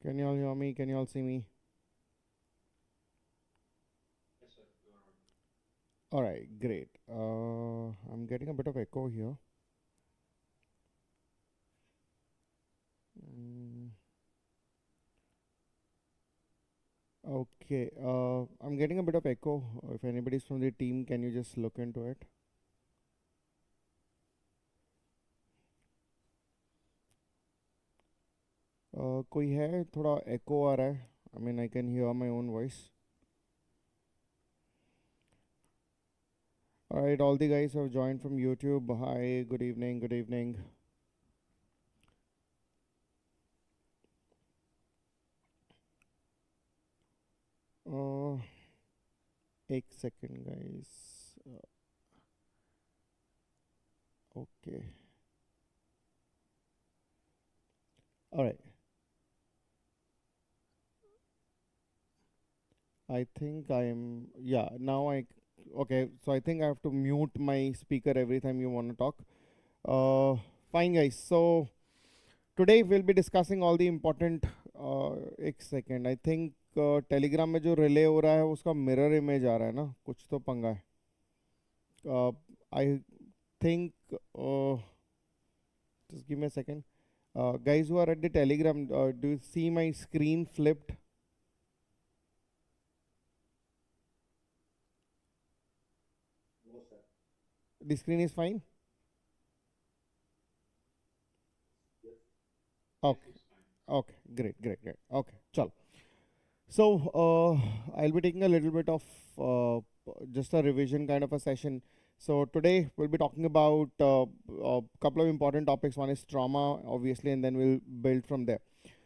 Can you all hear me? Can you all see me? Yes, sir. You are on. All right, great. I'm getting a bit of echo here. Mm, okay, I'm getting a bit of echo. If anybody's from the team, can you just look into it? कोई है थोड़ा echo आ रहा है. I mean, I can hear my own voice. All right, all the guys who have joined from YouTube. Hi, good evening, good evening. एक second, guys. Okay. All right. I think I'm, yeah, now okay, so I think I have to mute my speaker every time you want to talk. Fine, guys. So today we'll be discussing all the important, एक second, I think Telegram में जो relay हो रहा है उसका mirror image आ रहा है ना, कुछ तो पंगा है. I think, just give me a second. Guys who are at the Telegram, do you see my screen flipped? No, sir. The screen is fine? Yes. Okay. It's fine. Okay, great. Okay, chalo. So I'll be taking a little bit of just a revision kind of a session. So today we'll be talking about a couple of important topics. One is trauma, obviously, and then we'll build from there.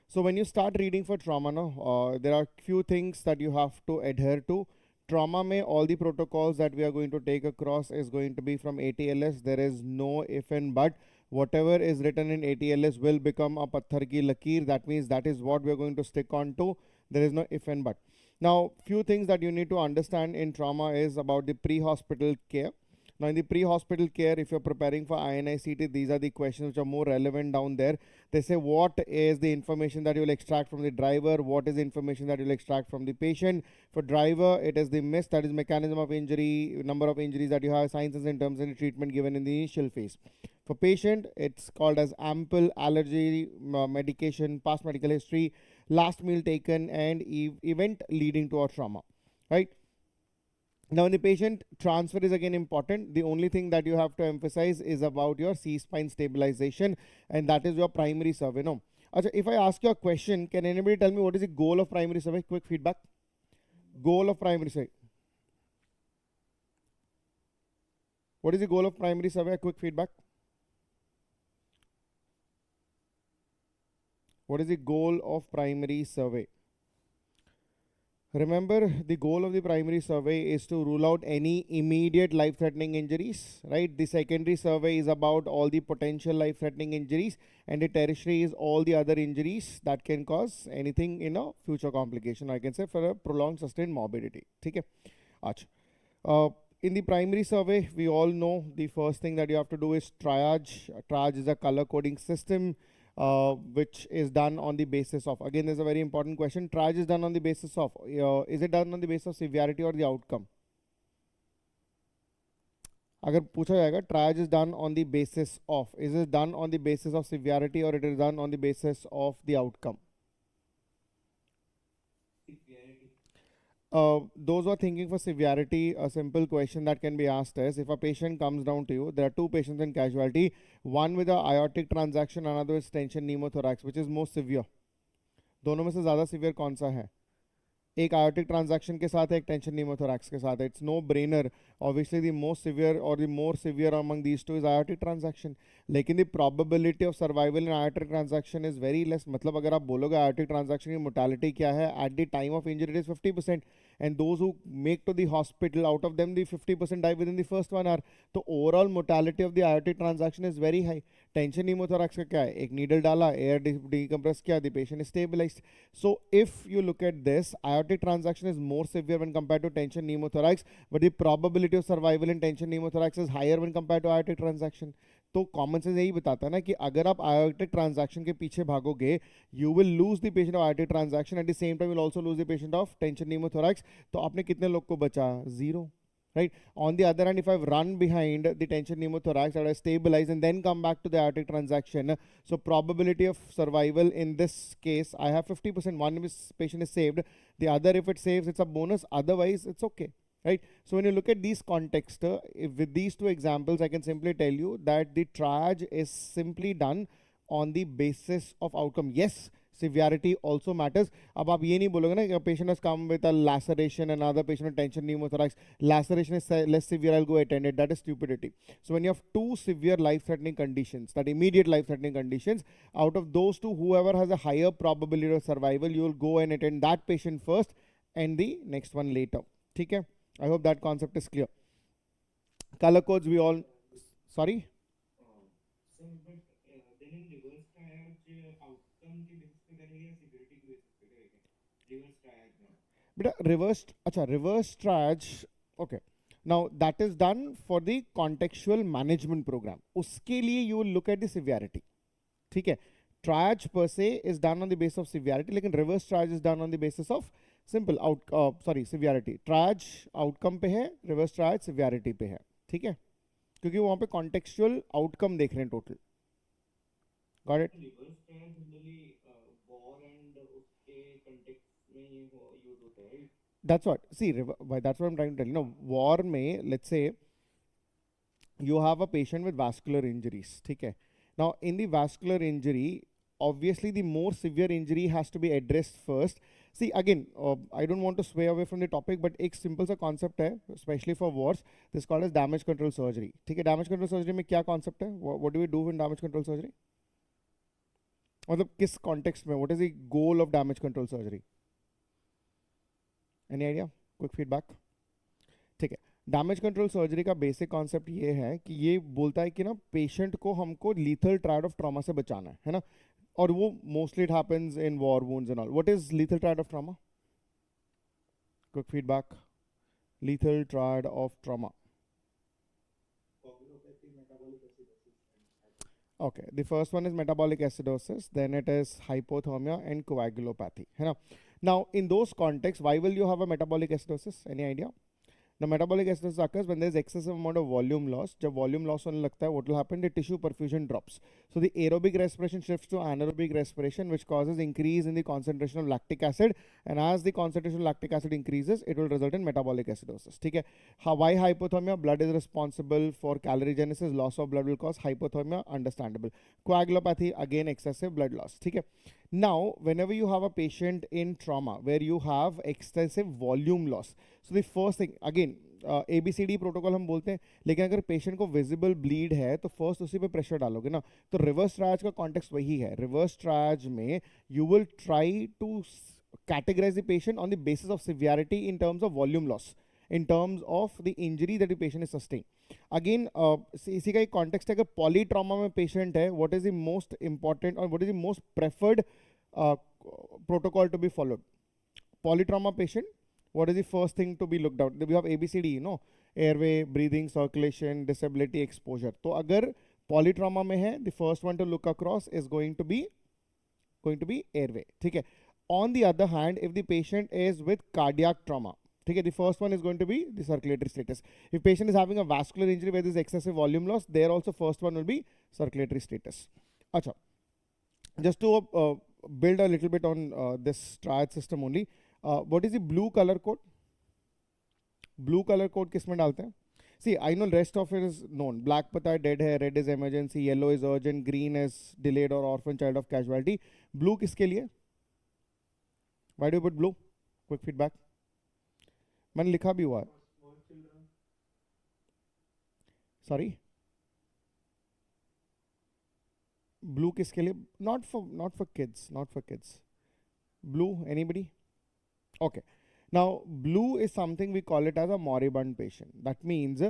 So when you start reading for trauma, there are few things that you have to adhere to. Trauma may all the protocols that we are going to take across is going to be from ATLS. There is no if and but. Whatever is written in ATLS will become a patthar ki lakir. That means that is what we are going to stick on to. There is no if and but. Now, few things that you need to understand in trauma is about the pre-hospital care. Now, in the pre-hospital care, if you're preparing for INI-CET, these are the questions which are more relevant down there. They say what is the information that you will extract from the driver, what is the information that you will extract from the patient. For driver, it is the MIS, that is mechanism of injury, number of injuries that you have, signs and symptoms, and treatment given in the initial phase. For patient, it's called as ample allergy, medication, past medical history, last meal taken, and event leading to a trauma, right? Now, in the patient, transfer is again important. The only thing that you have to emphasize is about your C-spine stabilization, and that is your primary survey. No, if I ask you a question, can anybody tell me what is the goal of primary survey? Quick feedback. Goal of primary survey. What is the goal of primary survey? Quick feedback. What is the goal of primary survey? Remember, the goal of the primary survey is to rule out any immediate life-threatening injuries, right? The secondary survey is about all the potential life-threatening injuries, and the tertiary is all the other injuries that can cause anything in a future complication, I can say, for a prolonged sustained morbidity. Okay? In the primary survey, we all know the first thing that you have to do is triage. Triage is a color coding system. Which is done on the basis of, again, there's a very important question. Triage is done on the basis of, is it done on the basis of severity or the outcome? अगर पूछा जाएगा, triage is done on the basis of, is it done on the basis of severity or it is done on the basis of the outcome? Those who are thinking for severity, a simple question that can be asked is, if a patient comes down to you, there are two patients in casualty, one with a aortic transaction, another with tension pneumothorax, which is most severe? दोनों में से ज़्यादा severe कौन सा है? एक aortic transaction के साथ है, एक tension pneumothorax के साथ है. It's no brainer. Obviously, the most severe or the more severe among these two is aortic transaction. लेकिन the probability of survival in aortic transaction is very less. मतलब अगर आप बोलोगे aortic transaction की mortality क्या है, at the time of injury it is 50%. And those who make to the hospital, out of them the 50% die within the first 1 hour. So overall mortality of the aortic transaction is very high. Tension pneumothorax का क्या है? एक needle डाला, air decompress किया, the patient is stabilized. So if you look at this, aortic transaction is more severe when compared to tension pneumothorax, but the probability of survival in tension pneumothorax is higher when compared to aortic transaction. तो common sense यही बताता है ना कि अगर आप aortic transection के पीछे भागोगे, you will lose the patient of aortic transection, at the same time will also lose the patient of tension pneumothorax. तो आपने कितने लोग को बचा? Zero. Right. On the other hand, if I've run behind the tension pneumothorax, I stabilize and then come back to the aortic transaction, so probability of survival in this case, I have 50%. One patient is saved. The other, if it saves, it's a bonus. Otherwise, it's okay. Right. So when you look at these contexts, with these two examples, I can simply tell you that the triage is simply done on the basis of outcome. Yes, severity also matters. अब आप ये नहीं बोलोगे ना कि patient has come with a laceration, another patient with tension pneumothorax, laceration is less severe, I'll go attend it. That is stupidity. So when you have two severe life-threatening conditions, that immediate life-threatening conditions, out of those two, whoever has a higher probability of survival, you will go and attend that patient first and the next one later. ठीक है? I hope that concept is clear. Color codes we all, sorry? Sir, but then in reverse triage outcome के basis पे करेंगे या severity के basis पे करेंगे? Reverse triage में. बेटा reversed, अच्छा reverse triage, okay. Now that is done for the contextual management program. उसके लिए you will look at the severity. ठीक है? Triage per se is done on the basis of severity, लेकिन reverse triage is done on the basis of simple severity. Triage outcome पे है, reverse triage severity पे है. ठीक है? क्योंकि वहाँ पे contextual outcome देख रहे हैं total. Got it? Reverse triage generally war and उसके context में use होता है, right? That's what. See, that's what I'm trying to tell you. No, war में, let's say, you have a patient with vascular injuries. ठीक है? Now, in the vascular injury, obviously the more severe injury has to be addressed first. See, again, I don't want to sway away from the topic, but एक simple सा concept है, especially for wars, this is called as damage control surgery. ठीक है? Damage control surgery में क्या concept है? What do we do in damage control surgery? मतलब किस context में? What is the goal of damage control surgery? Any idea? Quick feedback. ठीक है. डैमेज कंट्रोल सर्जरी का बेसिक कॉन्सेप्ट ये है कि ये बोलता है कि ना पेशेंट को हमको लीथल ट्रायड ऑफ ट्रॉमा से बचाना है ना, और वो mostly it happens in war wounds and all. What is lethal triad of trauma? Quick feedback. Lethal triad of trauma. Okay, the first one is metabolic acidosis, then it is hypothermia and coagulopathy. है ना? Now, in those contexts, why will you have a metabolic acidosis? Any idea? The metabolic acidosis occurs when there is excessive amount of volume loss. जब volume loss होने लगता है, what will happen? The tissue perfusion drops. So the aerobic respiration shifts to anaerobic respiration, which causes increase in the concentration of lactic acid. And as the concentration of lactic acid increases, it will result in metabolic acidosis. ठीक है? Why hypothermia? Blood is responsible for calorigenesis. Loss of blood will cause hypothermia. Understandable. Coagulopathy, again excessive blood loss. ठीक है? Now, whenever you have a patient in trauma where you have excessive volume loss, so the first thing, again, ABCD protocol हम बोलते हैं, लेकिन अगर patient को visible bleed है तो फर्स्ट उसी पे प्रेशर डालोगे ना. तो रिवर्स ट्रायज का कॉन्टेक्स्ट वही है. रिवर्स ट्रायज में you will try to categorise the patient on the basis of severity in terms of volume loss, in terms of the injury that the patient is sustained. Again, इसी का एक context है कि polytrauma में patient है, what is the most important or what is the most preferred protocol to be followed? Polytrauma patient, what is the first thing to be looked out? We have ABCD, you know, airway, breathing, circulation, disability, exposure. तो अगर polytrauma में है, the first one to look across is going to be airway. ठीक है? On the other hand, if the patient is with cardiac trauma, okay, the first one is going to be the circulatory status. If patient is having a vascular injury where there is excessive volume loss, there also first one will be circulatory status. Acha. Just to build a little bit on this triad system only, what is the blue color code? Blue color code किसमें डालते हैं? See, I know rest of it is known. Black पता है dead है, red is emergency, yellow is urgent, green is delayed or orphan child of casualty. Blue किसके लिए? Why do you put blue? Quick feedback. मैंने लिखा भी हुआ है. सॉरी, ब्लू किसके लिए? not for kids. Blue, anybody? Okay. Now, blue is something we call it as a moribund patient. That means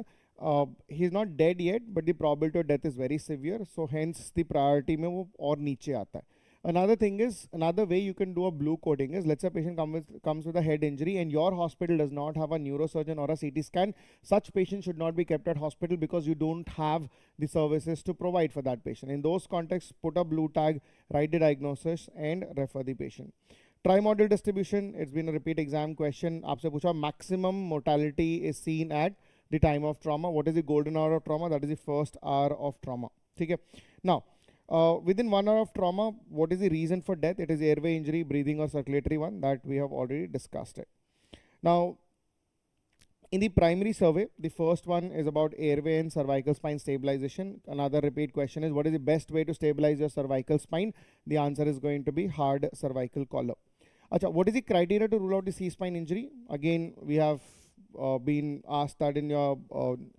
he's not dead yet, but the probability of death is very severe. So hence the priority में वो और नीचे आता है. Another thing is, another way you can do a blue coding is, let's say a patient comes with a head injury and your hospital does not have a neurosurgeon or a CT scan. Such patient should not be kept at hospital because you don't have the services to provide for that patient. In those contexts, put a blue tag, write the diagnosis and refer the patient. Trimodal distribution, it's been a repeat exam question. आपसे पूछा maximum mortality is seen at the time of trauma. What is the golden hour of trauma? That is the first hour of trauma. ठीक है. Now, within 1 hour of trauma, what is the reason for death? It is airway injury, breathing or circulatory one, that we have already discussed it. Now, in the primary survey, the first one is about airway and cervical spine stabilization. Another repeat question is, what is the best way to stabilize your cervical spine? The answer is going to be hard cervical collar. Achha, what is the criteria to rule out the C-spine injury? Again, we have been asked that in your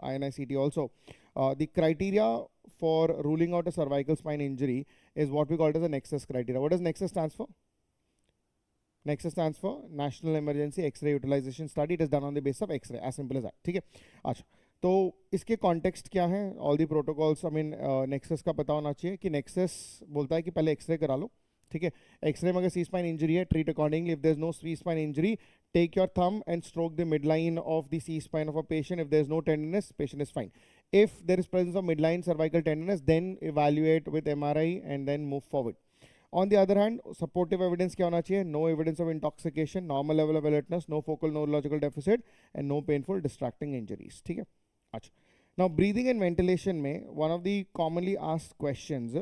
INI-CET also. The criteria for ruling out a cervical spine injury is what we call it as a nexus criteria. What does nexus stands for? Nexus stands for National Emergency X-ray Utilization Study. It is done on the basis of X-ray. As simple as that. ठीक है. अच्छा, तो इसके context क्या है? All the protocols, I mean, nexus का पता होना चाहिए कि nexus बोलता है कि पहले X-ray करा लो. ठीक है. X-ray में अगर C-spine injury है, treat accordingly. If there is no C-spine injury, take your thumb and stroke the midline of the C-spine of a patient. If there is no tenderness, patient is fine. If there is presence of midline cervical tenderness, then evaluate with MRI and then move forward. On the other hand, supportive evidence क्या होना चाहिए? No evidence of intoxication, normal level of alertness, no focal neurological deficit, and no painful distracting injuries. ठीक है? अच्छा. Now, breathing and ventilation में one of the commonly asked questions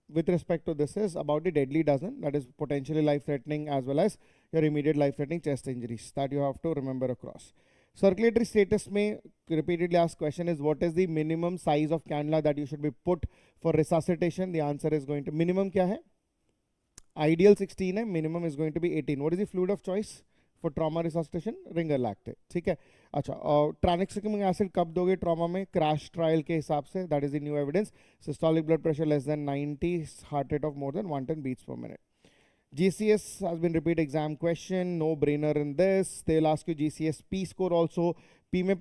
with respect to this is about the deadly dozen, that is potentially life-threatening as well as your immediate life-threatening chest injuries that you have to remember across. Circulatory status में repeatedly asked question is, what is the minimum size of cannula that you should be put for resuscitation? The answer is going to, minimum क्या है? Ideal 16 है, minimum is going to be 18. What is the fluid of choice for trauma resuscitation? Ringer lactate. ठीक है. अच्छा, tranexamic acid कब दोगे trauma में? Crash trial के हिसाब से, that is the new evidence. Systolic blood pressure less than 90, heart rate of more than 110 beats per minute. GCS has been repeat exam question, no brainer in this. They'll ask you GCS P score also. P में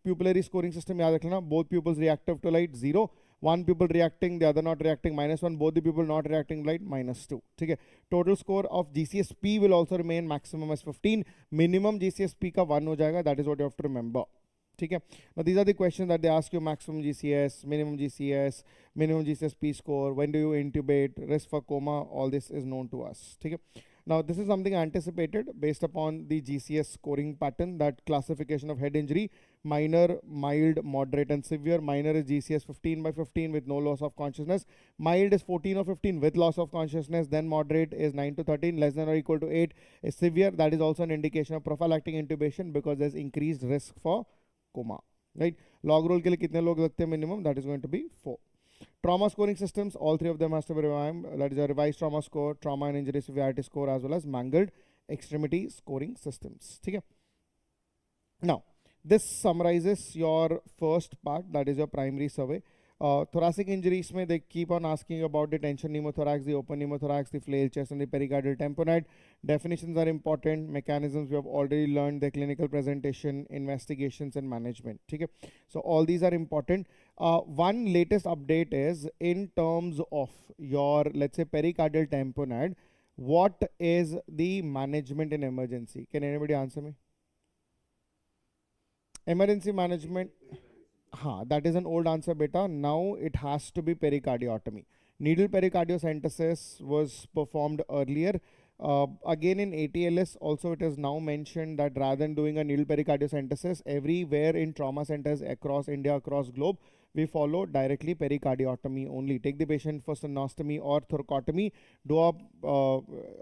pupillary scoring system याद रख लेना. Both pupils reactive to light 0. One pupil reacting, the other not reacting -1. Both the pupil not reacting light -2. ठीक है. Total score of GCS P will also remain maximum as 15. Minimum GCS P का 1 हो जाएगा. That is what you have to remember. ठीक है. Now these are the questions that they ask you: maximum GCS, minimum GCS P score, when do you intubate, risk for coma, all this is known to us. ठीक है. Now this is something anticipated based upon the GCS scoring pattern, that classification of head injury: minor, mild, moderate and severe. Minor is GCS 15/15 with no loss of consciousness. Mild is 14 or 15 with loss of consciousness. Then moderate is 9 to 13, less than or equal to 8 is severe. That is also an indication of prophylactic intubation because there's increased risk for coma, right? Log roll के लिए कितने लोग लगते हैं minimum? That is going to be 4. Trauma scoring systems, all 3 of them has to be revamped. That is a revised trauma score, trauma and injury severity score, as well as mangled extremity scoring systems. ठीक है? Now, this summarizes your first part, that is your primary survey. Thoracic injuries में they keep on asking you about the tension pneumothorax, the open pneumothorax, the flail chest and the pericardial tamponade. Definitions are important. Mechanisms we have already learned, the clinical presentation, investigations and management. ठीक है? So all these are important. One latest update is in terms of your, let's say, pericardial tamponade, what is the management in emergency? Can anybody answer me? Emergency management. That is an old answer, beta. Now it has to be pericardiotomy. Needle pericardiocentesis was performed earlier. Again in ATLS also it is now mentioned that rather than doing a needle pericardiocentesis, everywhere in trauma centers across India, across globe, we follow directly pericardiotomy only. Take the patient for sternostomy or thoracotomy.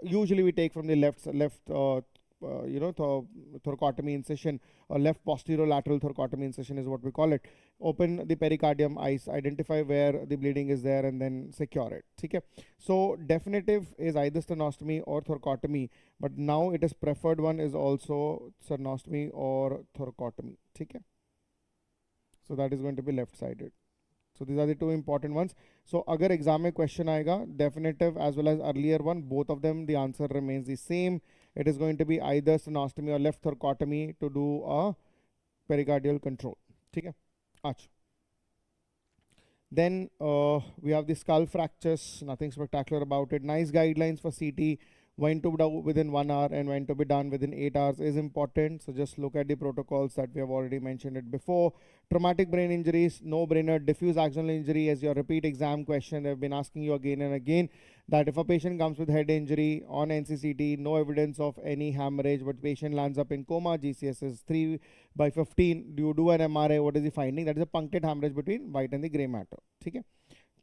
Usually we take from the left thoracotomy incision, or left posterolateral thoracotomy incision is what we call it. Open the pericardium, identify where the bleeding is there and then secure it. Okay? So definitive is either sternostomy or thoracotomy, but now it is preferred one is also sternostomy or thoracotomy. Okay? So that is going to be left sided. So these are the 2 important ones. So agar exam mein question aayega, definitive as well as earlier one, both of them the answer remains the same. It is going to be either sternostomy or left thoracotomy to do a pericardial control. ठीक है? अच्छा. Then we have the skull fractures, nothing spectacular about it. NICE guidelines for CT, when to be done within 1 hour and when to be done within 8 hours is important. So just look at the protocols that we have already mentioned it before. Traumatic brain injuries, no brainer. Diffuse axonal injury as your repeat exam question. They've been asking you again and again that if a patient comes with head injury on NCCT, no evidence of any hemorrhage, but patient lands up in coma, GCS is 3/15, you do an MRI, what is the finding? That is a punctate hemorrhage between white and the gray matter. Okay?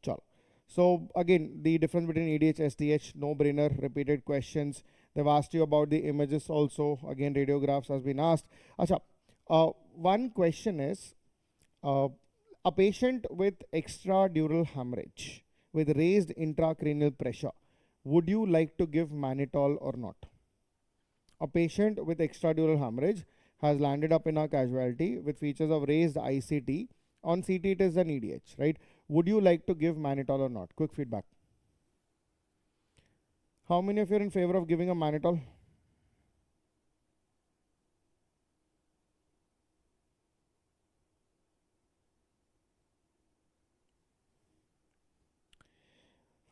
Chalo. So again, the difference between EDH, SDH, no brainer, repeated questions. They've asked you about the images also. Again, radiographs has been asked. Acha, one question is, a patient with extradural hemorrhage with raised intracranial pressure, would you like to give mannitol or not? A patient with extradural hemorrhage has landed up in a casualty with features of raised ICT. On CT, it is an EDH, right? Would you like to give mannitol or not? Quick feedback. How many of you are in favor of giving a mannitol?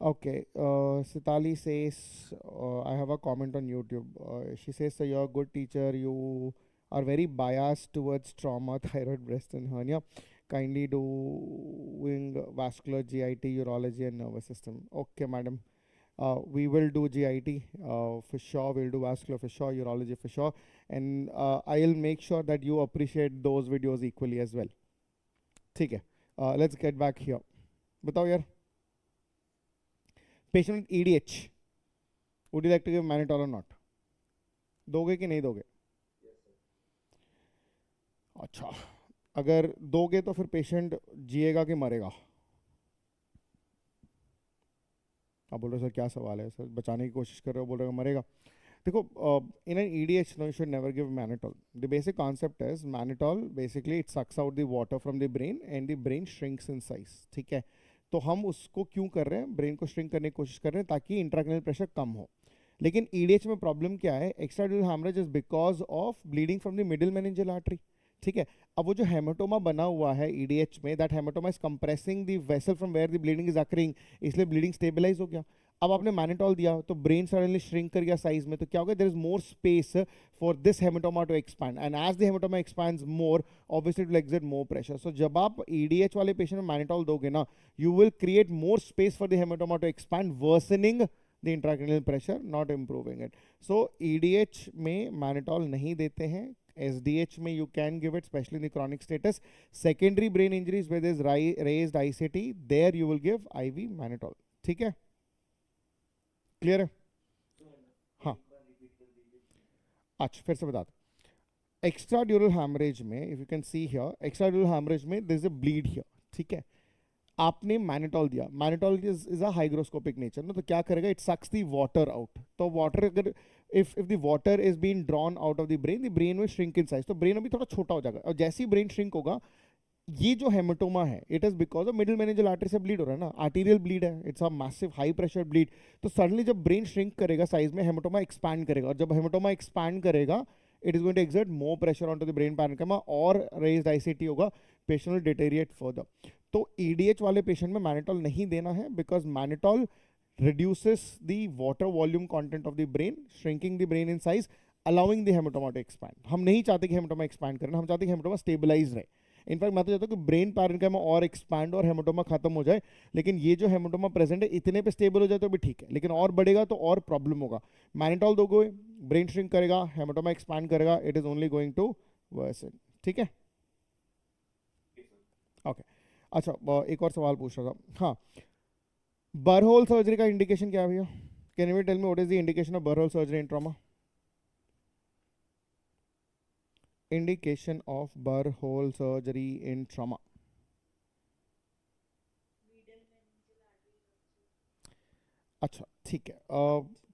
Okay, Sitali says, I have a comment on YouTube. She says, so you're a good teacher. You are very biased towards trauma, thyroid, breast, and hernia. Kindly doing vascular, GIT, urology, and nervous system. Okay, madam. We will do GIT for sure. We'll do vascular for sure, urology for sure. And I'll make sure that you appreciate those videos equally as well. Okay, let's get back here. Batao yaar. Patient with EDH, would you like to give mannitol or not? दोगे कि नहीं दोगे? अच्छा, अगर दोगे तो फिर patient जिएगा कि मरेगा? आप बोल रहे हो सर क्या सवाल है सर, बचाने की कोशिश कर रहे हो, बोल रहे हो मरेगा. देखो, in an EDH, no, you should never give mannitol. The basic concept is mannitol basically it sucks out the water from the brain and the brain shrinks in size. ठीक है, तो हम उसको क्यों कर रहे हैं? ब्रेन को श्रिंक करने की कोशिश कर रहे हैं ताकि इंट्राक्रैनियल प्रेशर कम हो. लेकिन ईडीएच में प्रॉब्लम क्या है? Extradural haemorrhage is because of bleeding from the middle meningeal artery. ठीक है, अब वो जो हेमाटोमा बना हुआ है ईडीएच में, that haematoma is compressing the vessel from where the bleeding is occurring, इसलिए ब्लीडिंग स्टेबलाइज हो गया. अब आपने मैनिटॉल दिया तो ब्रेन सडनली श्रिंक कर गया साइज में, तो क्या होगा? There is more space for this haematoma to expand, and as the haematoma expands more, obviously it will exert more pressure. So जब आप ईडीएच वाले पेशेंट में मैनिटॉल दोगे ना, you will create more space for the haematoma to expand, worsening the intracranial pressure, not improving it. So EDH में mannitol नहीं देते हैं. SDH में you can give it, especially in the chronic status. Secondary brain injuries where there is raised ICT, there you will give IV mannitol. ठीक है, clear है? हाँ, अच्छा फिर से बता दो. एक्स्ट्राड्यूरल हैमरेज में, if you can see here, extradural haemorrhage में there is a bleed here. ठीक है, आपने मैनिटॉल दिया. Mannitol is a hygroscopic nature ना, तो क्या करेगा? It sucks the water out. तो वाटर अगर if the water is being drawn out of the brain will shrink in size. तो brain अभी थोड़ा छोटा हो जाएगा, और जैसे ही brain shrink होगा, ये जो हेमाटोमा है, it is because of middle meningeal artery से ब्लीड हो रहा है ना, आर्टीरियल ब्लीड है, it's a massive high pressure bleed. तो सडनली जब ब्रेन श्रिंक करेगा साइज में, हेमाटोमा एक्सपैंड करेगा, और जब हेमाटोमा एक्सपैंड करेगा, it is going to exert more pressure on to the brain parenchyma, और रेज्ड आईसीटी होगा, पेशेंट विल डिटेरिएट फर्दर. तो ईडीएच वाले पेशेंट में मैनिटॉल नहीं देना है, because mannitol reduces the water volume content of the brain, shrinking the brain in size, allowing the hematoma to expand. हम नहीं चाहते कि हेमाटोमा एक्सपैंड करना, हम चाहते कि हेमाटोमा स्टेबलाइज रहे. इनफैक्ट मैं तो चाहता हूँ कि ब्रेन पैरेन्किमा और एक्सपैंड और हेमाटोमा खत्म हो जाए, लेकिन ये जो हेमाटोमा प्रेजेंट है इतने पे स्टेबल हो जाए तो भी ठीक है, लेकिन और बढ़ेगा तो और प्रॉब्लम होगा. मैनिटॉल दोगे, ब्रेन श्रिंक करेगा, हेमाटोमा एक्सपैंड करेगा, it is only going to worsen. ठीक है, ओके. अच्छा, एक और सवाल पूछ रहा था. हाँ, बरहोल सर्जरी का इंडिकेशन क्या है भैया? Can you tell me what is the indication of burr hole surgery in trauma? Indication of burr hole surgery in trauma. अच्छा ठीक है,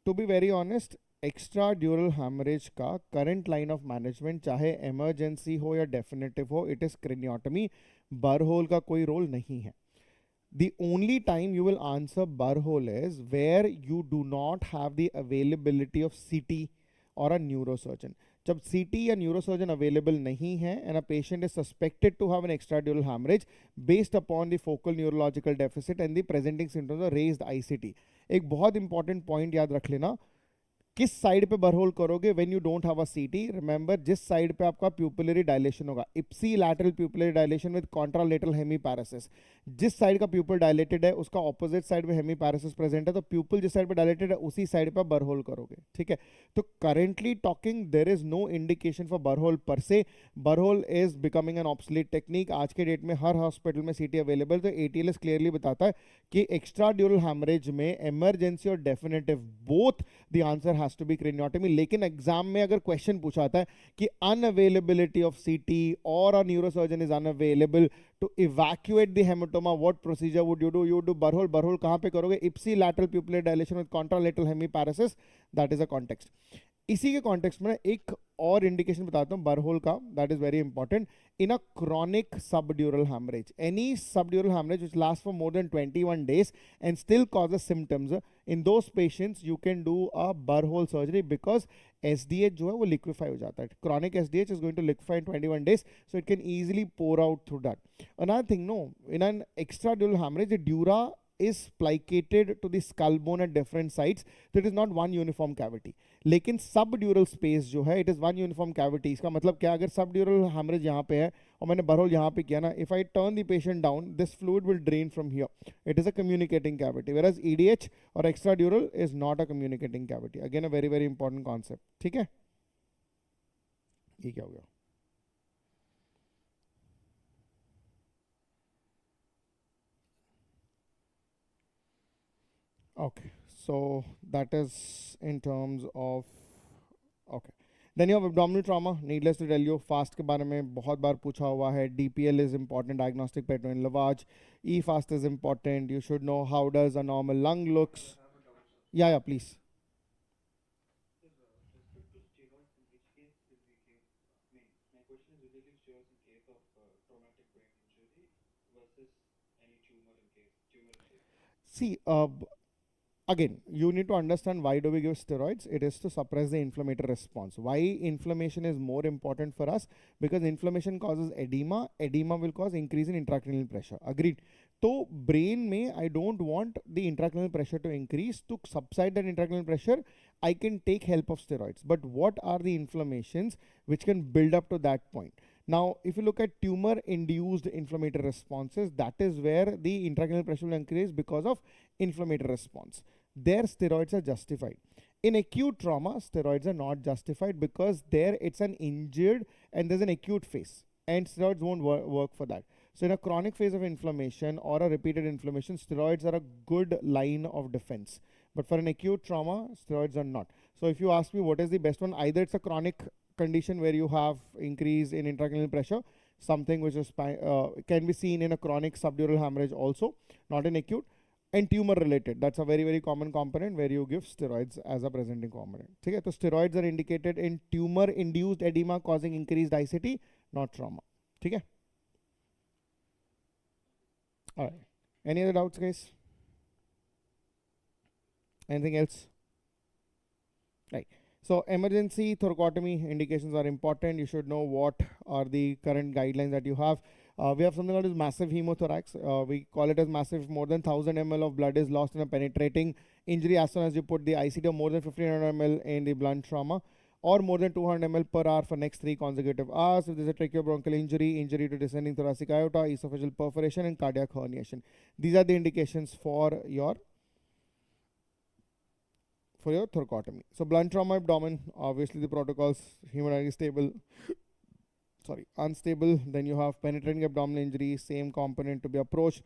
to be very honest, extradural haemorrhage का करंट लाइन ऑफ मैनेजमेंट, चाहे emergency हो या definitive हो, it is क्रेनियोटमी. बरहोल का कोई रोल नहीं है. The only time you will answer burhole is where you do not have the availability of CT or a neurosurgeon. जब CT या न्यूरोसर्जन अवेलेबल नहीं है and a patient is suspected to have an extradural haemorrhage based upon the focal neurological deficit and the presenting symptoms of raised ICT। एक बहुत important point याद रख लेना, किस साइड पे बरहोल करोगे when you don't have a CT. Remember, जिस side पे आपका प्यूपिलरी डायलेशन होगा, ipsilateral pupillary dilation with contralateral hemiparesis, जिस साइड का प्यूपिल डायलेटेड है उसका ऑपोजिट साइड में हेमीपैरेसिस प्रेजेंट है, तो प्यूपिल जिस साइड पे डायलेटेड है उसी साइड पे बरहोल करोगे, ठीक है। तो currently talking there is no indication for burr hole per se. Burr hole is becoming an obsolete technique. आज के डेट में हर हॉस्पिटल में सीटी अवेलेबल, तो ATLS क्लियरली बताता है कि एक्स्ट्रा ड्यूरल हैमरेज में इमरजेंसी और definitive both the answer has to be craniotomy. लेकिन एग्जाम में अगर क्वेश्चन पूछा था कि अनअवेलेबिलिटी ऑफ सीटी और a neurosurgeon is unavailable to evacuate the haematoma, what procedure would you do? You do burr hole. Burr hole कहां पे करोगे? Ipsilateral pupillary dilation with contralateral hemiparesis, that is a context. इसी के context में एक और indication बताता हूं बरहोल का, that is very important. In a chronic subdural hemorrhage, any subdural hemorrhage which lasts for more than 21 days and still causes symptoms, in those patients you can do a butthole surgery because SDH जो है वो liquefy हो जाता है। Chronic SDH is going to liquefy in 21 days, so it can easily pour out through that. Another thing, no, in an extradural hemorrhage, the dura is plicated to the skull bone at different sites, so it is not one uniform cavity. लेकिन subdural space जो है, it is one uniform cavity. इसका मतलब क्या? अगर subdural haemorrhage यहाँ पे है और मैंने बरहोल यहाँ पे किया ना, if I turn the patient down, this fluid will drain from here. It is a communicating cavity, whereas EDH और extradural is not a communicating cavity. Again a very very important concept, ठीक है। ये क्या हो गया? Okay, so that is in terms of, okay. Then you have abdominal trauma. Needless to tell you, fast के बारे में बहुत बार पूछा हुआ है। DPL is important, diagnostic peritoneal lavage. E-fast is important. You should know how does a normal lung looks. Yeah, please. With respect to steroids, in which case will we give, my question is, will we give steroids in case of traumatic brain injury versus any tumor in case? See, again, you need to understand why do we give steroids. It is to suppress the inflammatory response. Why inflammation is more important for us? Because inflammation causes edema. Edema will cause increase in intracranial pressure. Agreed. So brain में I don't want the intracranial pressure to increase. To subside that intracranial pressure, I can take help of steroids. But what are the inflammations which can build up to that point? Now, if you look at tumor-induced inflammatory responses, that is where the intracranial pressure will increase because of inflammatory response. There steroids are justified. In acute trauma, steroids are not justified because there it's an injured and there's an acute phase, and steroids won't work for that. So in a chronic phase of inflammation or a repeated inflammation, steroids are a good line of defense. But for an acute trauma, steroids are not. So if you ask me what is the best one, either it's a chronic condition where you have increase in intracranial pressure, something which is can be seen in a chronic subdural hemorrhage also, not in acute, and tumor related. That's a very very common component where you give steroids as a presenting component. Okay, so steroids are indicated in tumor induced edema causing increased ICT, not trauma. Okay. All right. Any other doubts, guys? Anything else? Right. So emergency thoracotomy indications are important. You should know what are the current guidelines that you have. We have something called as massive hemothorax. We call it as massive. More than 1000 ml of blood is lost in a penetrating injury as soon as you put the ICT, or more than 1500 ml in the blunt trauma, or more than 200 ml per hour for next 3 consecutive hours. If there is a tracheobronchial injury, injury to descending thoracic aorta, esophageal perforation, and cardiac herniation. These are the indications for your thoracotomy. So blunt trauma abdomen, obviously the protocols, hemodynamic stable, unstable. Then you have penetrating abdominal injury, same component to be approached.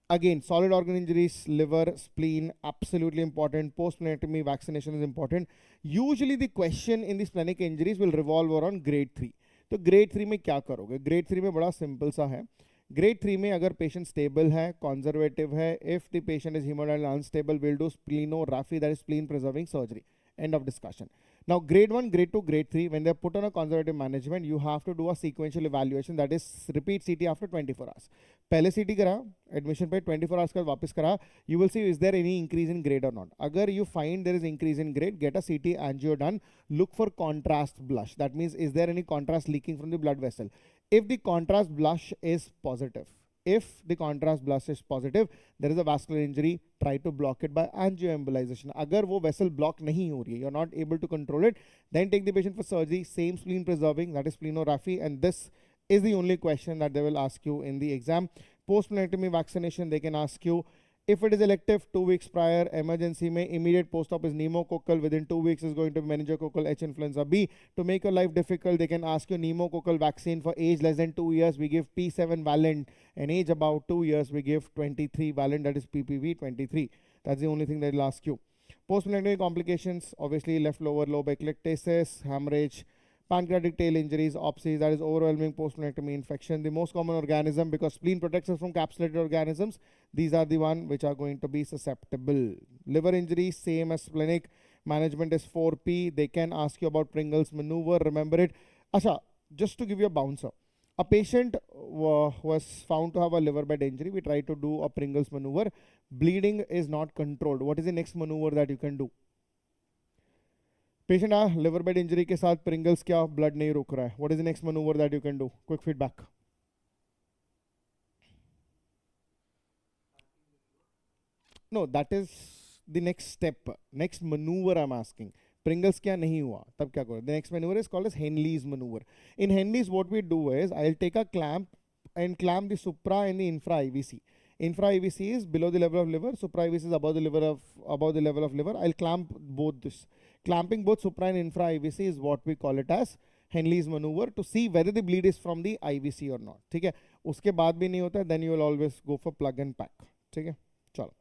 Again, solid organ injuries, liver, spleen, absolutely important. Post-splenectomy vaccination is important. Usually the question in the splenic injuries will revolve around grade 3. तो grade 3 में क्या करोगे? grade 3 में बड़ा simple सा है. grade 3 में अगर patient stable है, conservative है, if the patient is hemodynamically unstable, we'll do splenography, that is spleen preserving surgery. End of discussion. Now grade 1, grade 2, grade 3, when they're put on a conservative management, you have to do a sequential evaluation, that is repeat CT after 24 hours. पहले सीटी करा, admission पे 24 hours के बाद वापस करा, you will see is there any increase in grade or not. अगर you find there is increase in grade, get a CT angio done, look for contrast blush. That means is there any contrast leaking from the blood vessel. If the contrast blush is positive, there is a vascular injury, try to block it by angioembolization. अगर वो vessel block नहीं हो रही है, you're not able to control it, then take the patient for surgery, same spleen preserving, that is splenography, and this is the only question that they will ask you in the exam. Post-splenectomy vaccination, they can ask you, if it is elective, 2 weeks prior, emergency में immediate post-op is pneumococcal, within 2 weeks is going to be meningococcal H influenza B. To make your life difficult, they can ask you pneumococcal vaccine for age less than 2 years, we give P7 valent, and age about 2 years, we give 23 valent, that is PPV 23. That's the only thing they'll ask you. Post-splenectomy complications, obviously left lower lobe eclectasis, hemorrhage, pancreatic tail injuries, opsies, that is overwhelming post-splenectomy infection. The most common organism, because spleen protects us from capsulated organisms, these are the one which are going to be susceptible. Liver injury, same as splenic. Management is 4P. They can ask you about Pringle's maneuver. Remember it. Asha, just to give you a bouncer. A patient was found to have a liver bed injury. We try to do a Pringle's maneuver. Bleeding is not controlled. What is the next maneuver that you can do? Patient आ liver bed injury के साथ Pringle's क्या blood नहीं रुक रहा है, what is the next manoeuvre that you can do? Quick feedback. No, that is the next step, next manoeuvre I am asking. Pringle's क्या नहीं हुआ तब क्या करो? The next manoeuvre is called as Henley's manoeuvre. In Henley's what we do is I will take a clamp and clamp the supra and the infra IVC. Infra IVC is below the level of liver, supra IVC is above the level of liver. I'll clamp both this. Clamping both supra and infra IVC is what we call it as Henley's maneuver, to see whether the bleed is from the IVC or not. ठीक है, उसके बाद भी नहीं होता, then you will always go for plug and pack. ठीक है, चलो.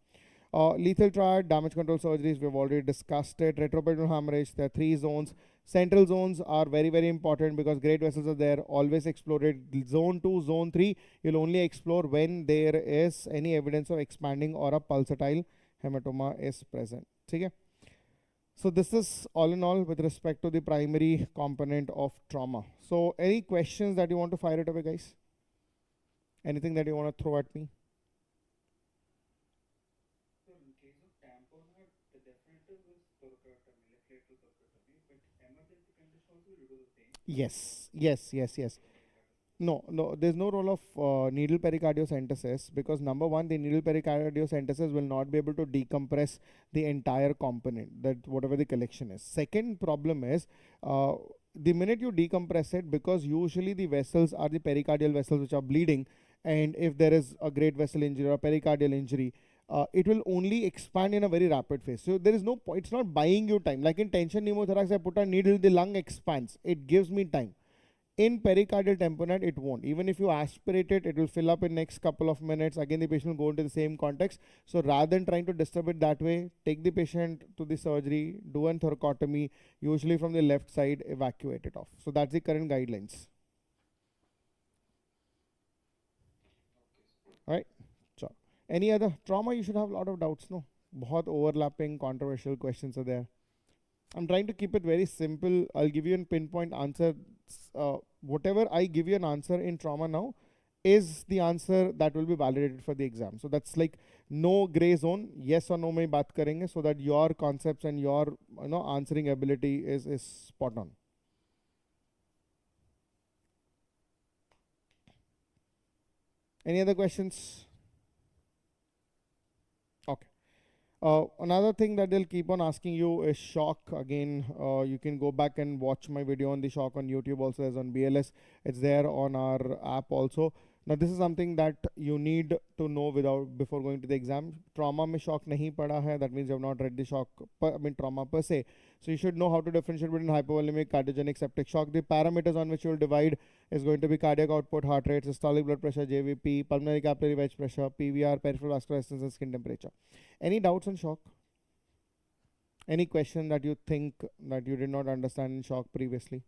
Lethal triad, damage control surgeries, we've already discussed it. Retroperitoneal hemorrhage, there are 3 zones. Central zones are very, very important because great vessels are there, always explored. Zone 2, zone 3, you'll only explore when there is any evidence of expanding or a pulsatile hematoma is present. Okay? So this is all in all with respect to the primary component of trauma. So any questions that you want to fire it away, guys? Anything that you want to throw at me? Yes. No, there's no role of needle pericardiocentesis, because number one, the needle pericardiocentesis will not be able to decompress the entire component, that whatever the collection is. Second problem is, the minute you decompress it, because usually the vessels are the pericardial vessels which are bleeding, and if there is a great vessel injury or a pericardial injury, it will only expand in a very rapid phase. So there is no point, it's not buying you time. Like in tension pneumothorax, I put a needle, the lung expands, it gives me time. In pericardial tamponade, it won't. Even if you aspirate it, it will fill up in next couple of minutes. Again, the patient will go into the same context. So rather than trying to disturb it that way, take the patient to the surgery, do an thoracotomy, usually from the left side, evacuate it off. So that's the current guidelines. Right? So, any other trauma? You should have a lot of doubts, no? बहुत overlapping, controversial questions are there. I'm trying to keep it very simple. I'll give you a pinpoint answer. Whatever I give you an answer in trauma now is the answer that will be validated for the exam. So that's like no gray zone. Yes or no mein baat karenge, so that your concepts and your answering ability is spot on. Any other questions? Okay. Another thing that they'll keep on asking you is shock. Again, you can go back and watch my video on the shock on YouTube also, as on BLS. It's there on our app also. Now this is something that you need to know before going to the exam. Trauma mein shock nahi pada hai, that means you have not read the shock, trauma per se. So you should know how to differentiate between hypovolemic, cardiogenic, septic shock. The parameters on which you will divide is going to be cardiac output, heart rate, systolic blood pressure, JVP, pulmonary capillary wedge pressure, PVR, peripheral vascular resistance, and skin temperature. Any doubts on shock? Any question that you think that you did not understand in shock previously?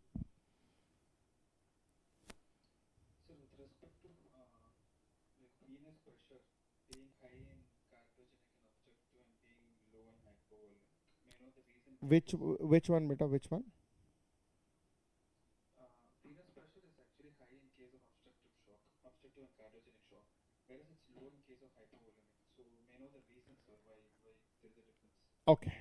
So with respect to like venous pressure being high in cardiogenic and obstructive and being low in hypovolemic, may I know the reason? Which one, beta? Which one? Venous pressure is actually high in case of obstructive and cardiogenic shock, Okay.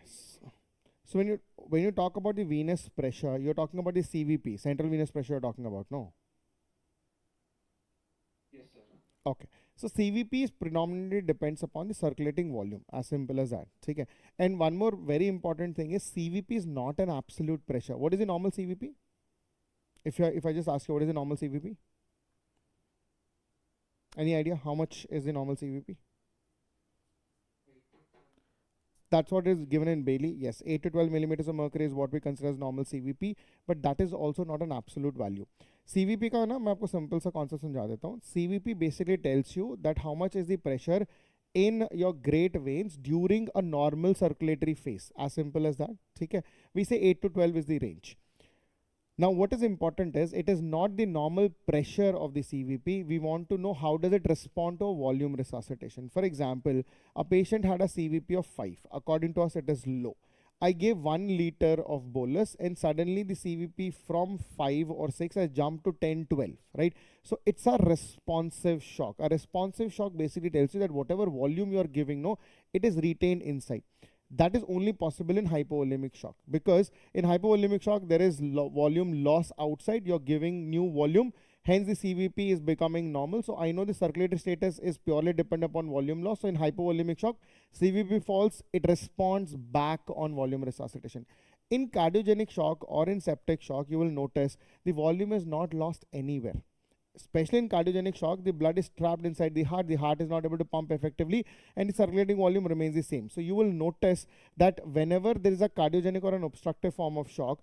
So when you talk about the venous pressure, you're talking about the CVP, central venous pressure you're talking about, no? Yes, sir. Okay. So CVP is predominantly depends upon the circulating volume, as simple as that. Okay. And one more very important thing is CVP is not an absolute pressure. What is the normal CVP? If I just ask you what is the normal CVP? Any idea how much is the normal CVP? That's what is given in Bailey. Yes, 8 to 12 millimeters of mercury is what we consider as normal CVP, but that is also not an absolute value. CVP का ना मैं आपको simple सा concept समझा देता हूँ. CVP basically tells you that how much is the pressure in your great veins during a normal circulatory phase. As simple as that. ठीक है? We say 8 to 12 is the range. Now, what is important is it is not the normal pressure of the CVP. We want to know how does it respond to a volume resuscitation. For example, a patient had a CVP of 5. According to us, it is low. I gave 1 liter of bolus and suddenly the CVP from 5 or 6 has jumped to 10, 12, right? So it's a responsive shock. A responsive shock basically tells you that whatever volume you are giving, no, it is retained inside. That is only possible in hypovolemic shock, because in hypovolemic shock there is volume loss outside, you're giving new volume, hence the CVP is becoming normal. So I know the circulatory status is purely dependent upon volume loss. So in hypovolemic shock, CVP falls, it responds back on volume resuscitation. In cardiogenic shock or in septic shock, you will notice the volume is not lost anywhere. Especially in cardiogenic shock, the blood is trapped inside the heart is not able to pump effectively, and the circulating volume remains the same. So you will notice that whenever there is a cardiogenic or an obstructive form of shock,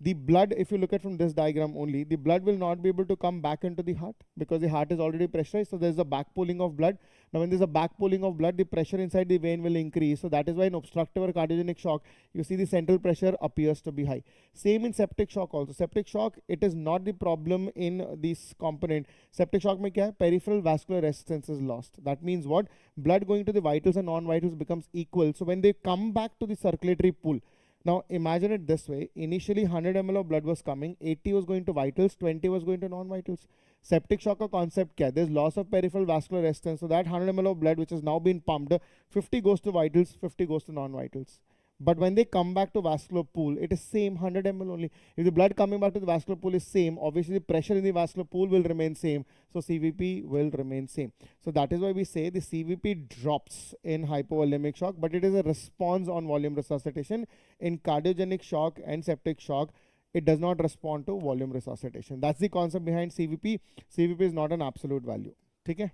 the blood, if you look at from this diagram only, the blood will not be able to come back into the heart because the heart is already pressurized. So there's a back pulling of blood. Now when there's a back pulling of blood, the pressure inside the vein will increase. So that is why in obstructive or cardiogenic shock, you see the central pressure appears to be high. Same in septic shock also. Septic shock, it is not the problem in this component. Septic shock mein kya hai? Peripheral vascular resistance is lost. That means what? Blood going to the vitals and non-vitals becomes equal. So when they come back to the circulatory pool, now imagine it this way. Initially 100 ml of blood was coming, 80 was going to vitals, 20 was going to non-vitals. Septic shock concept kya? There's loss of peripheral vascular resistance. So that 100 ml of blood which is now being pumped, 50 goes to vitals, 50 goes to non-vitals. But when they come back to vascular pool, it is same 100 ml only. If the blood coming back to the vascular pool is same, obviously the pressure in the vascular pool will remain same. So CVP will remain same. So that is why we say the CVP drops in hypovolemic shock, but it is a response on volume resuscitation. In cardiogenic shock and septic shock, it does not respond to volume resuscitation. That's the concept behind CVP. CVP is not an absolute value. Okay?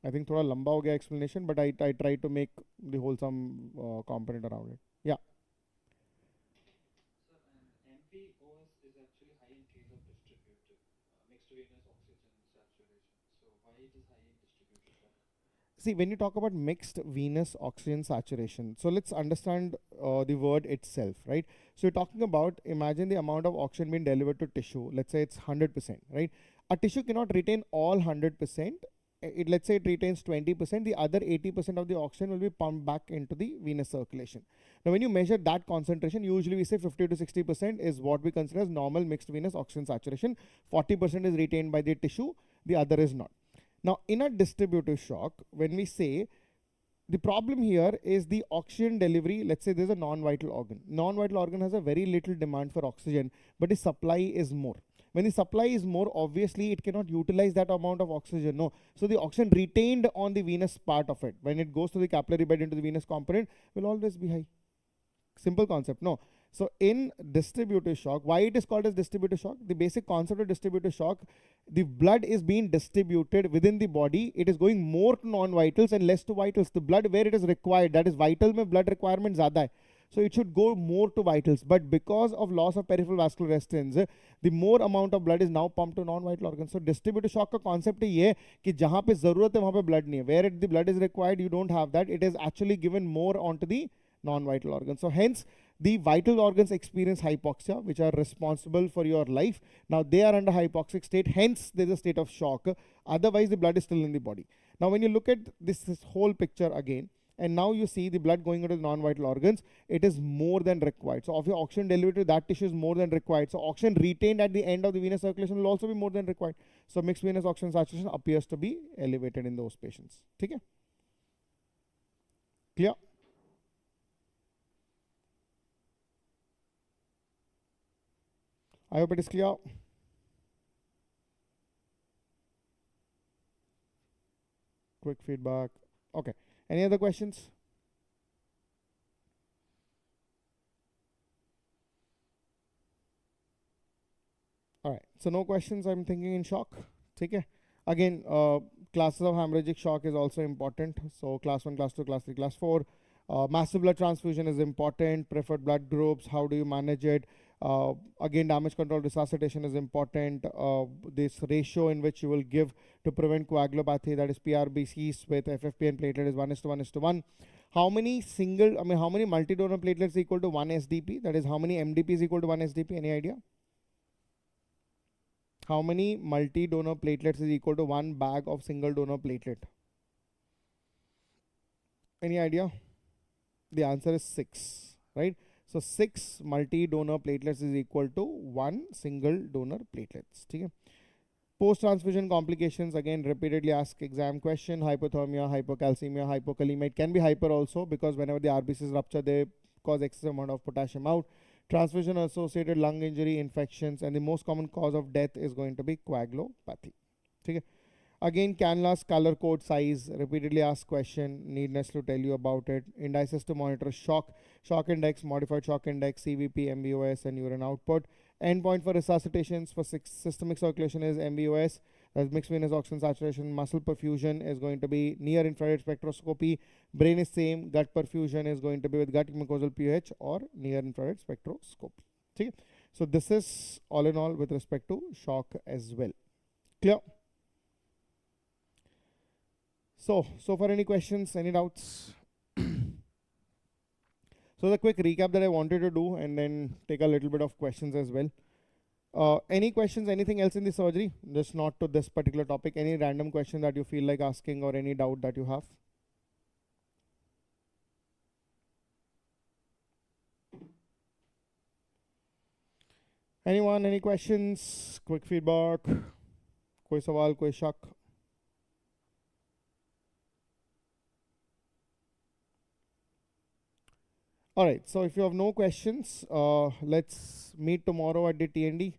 I think थोड़ा लंबा हो गया explanation, but I try to make the wholesome component around it. Yeah. Sir, and MPOS is actually high in case of distributed mixed venous oxygen saturation. So why it is high in distributed shock? See, when you talk about mixed venous oxygen saturation, so let's understand the word itself, right? So you're talking about, imagine the amount of oxygen being delivered to tissue. Let's say it's 100%, right? A tissue cannot retain all 100%. Let's say it retains 20%, the other 80% of the oxygen will be pumped back into the venous circulation. Now, when you measure that concentration, usually we say 50 to 60% is what we consider as normal mixed venous oxygen saturation. 40% is retained by the tissue, the other is not. Now, in a distributive shock, when we say the problem here is the oxygen delivery, let's say there's a non-vital organ. Non-vital organ has a very little demand for oxygen, but the supply is more. When the supply is more, obviously it cannot utilize that amount of oxygen, no. So the oxygen retained on the venous part of it, when it goes to the capillary bed into the venous component, will always be high. Simple concept, no. So in distributive shock, why it is called as distributive shock? The basic concept of distributive shock, the blood is being distributed within the body. It is going more to non-vitals and less to vitals. The blood where it is required, that is vital mein blood requirement zyada hai. So it should go more to vitals, but because of loss of peripheral vascular resistance, the more amount of blood is now pumped to non-vital organs. So distributive shock का concept ये है कि जहाँ पे ज़रूरत है वहाँ पे blood नहीं है. Where the blood is required, you don't have that. It is actually given more onto the non-vital organs. So hence, the vital organs experience hypoxia, which are responsible for your life. Now they are under hypoxic state, hence there's a state of shock. Otherwise, the blood is still in the body. Now when you look at this whole picture again, and now you see the blood going into the non-vital organs, it is more than required. So of your oxygen delivery to that tissue is more than required. So oxygen retained at the end of the venous circulation will also be more than required. So mixed venous oxygen saturation appears to be elevated in those patients. Okay? Clear? I hope it is clear. Quick feedback. Okay. Any other questions? All right. So no questions. I'm thinking in shock. Okay. Again, classes of hemorrhagic shock is also important. So class 1, class 2, class 3, class 4. Massive blood transfusion is important. Preferred blood groups. How do you manage it? Again, damage control resuscitation is important. This ratio in which you will give to prevent coagulopathy, that is PRBCs with FFP and platelet, is 1:1:1. How many how many multi-donor platelets equal to 1 SDP? That is, how many MDP is equal to 1 SDP? Any idea? How many multi-donor platelets is equal to 1 bag of single donor platelet? Any idea? The answer is 6, right? So 6 multi-donor platelets is equal to 1 single donor platelets. Okay? Post-transfusion complications, again, repeatedly asked exam question: hypothermia, hypocalcemia, hypokalemia. It can be hyper also, because whenever the RBCs rupture, they cause excessive amount of potassium out. Transfusion associated lung injury, infections, and the most common cause of death is going to be coagulopathy. Okay? Again, cannulas, color code, size, repeatedly asked question, needless to tell you about it. Indices to monitor shock, shock index, modified shock index, CVP, MVOS, and urine output. Endpoint for resuscitations for systemic circulation is MVOS, that's mixed venous oxygen saturation. Muscle perfusion is going to be near infrared spectroscopy. Brain is same. Gut perfusion is going to be with gut mucosal pH or near infrared spectroscopy. Okay? So this is all in all with respect to shock as well. Clear? So far, any questions, any doubts? So the quick recap that I wanted to do, and then take a little bit of questions as well. Any questions, anything else in the surgery? Just not to this particular topic. Any random question that you feel like asking, or any doubt that you have? Anyone, any questions? Quick feedback? कोई सवाल, कोई शक? All right, so if you have no questions, let's meet tomorrow at the TND.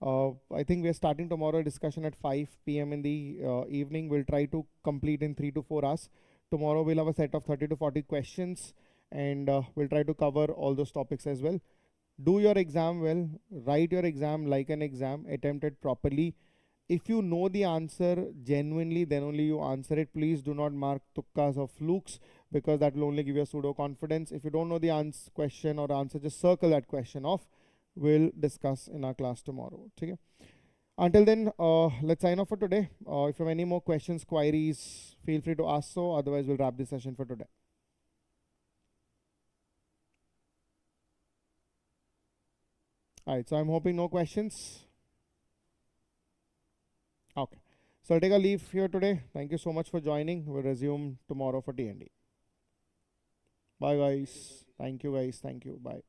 I think we are starting tomorrow discussion at 5 p.m. in the evening. We'll try to complete in 3 to 4 hours. Tomorrow we'll have a set of 30 to 40 questions, and we'll try to cover all those topics as well. Do your exam well, write your exam like an exam, attempt it properly. If you know the answer genuinely, then only you answer it. Please do not mark tukkas or flukes, because that will only give you a pseudo confidence. If you don't know the question or answer, just circle that question off. We'll discuss in our class tomorrow. Okay? Until then, let's sign off for today. If you have any more questions, queries, feel free to ask so. Otherwise, we'll wrap this session for today. All right, so I'm hoping no questions. Okay, so I'll take a leave here today. Thank you so much for joining. We'll resume tomorrow for TND. Bye guys. Thank you guys. Thank you. Bye.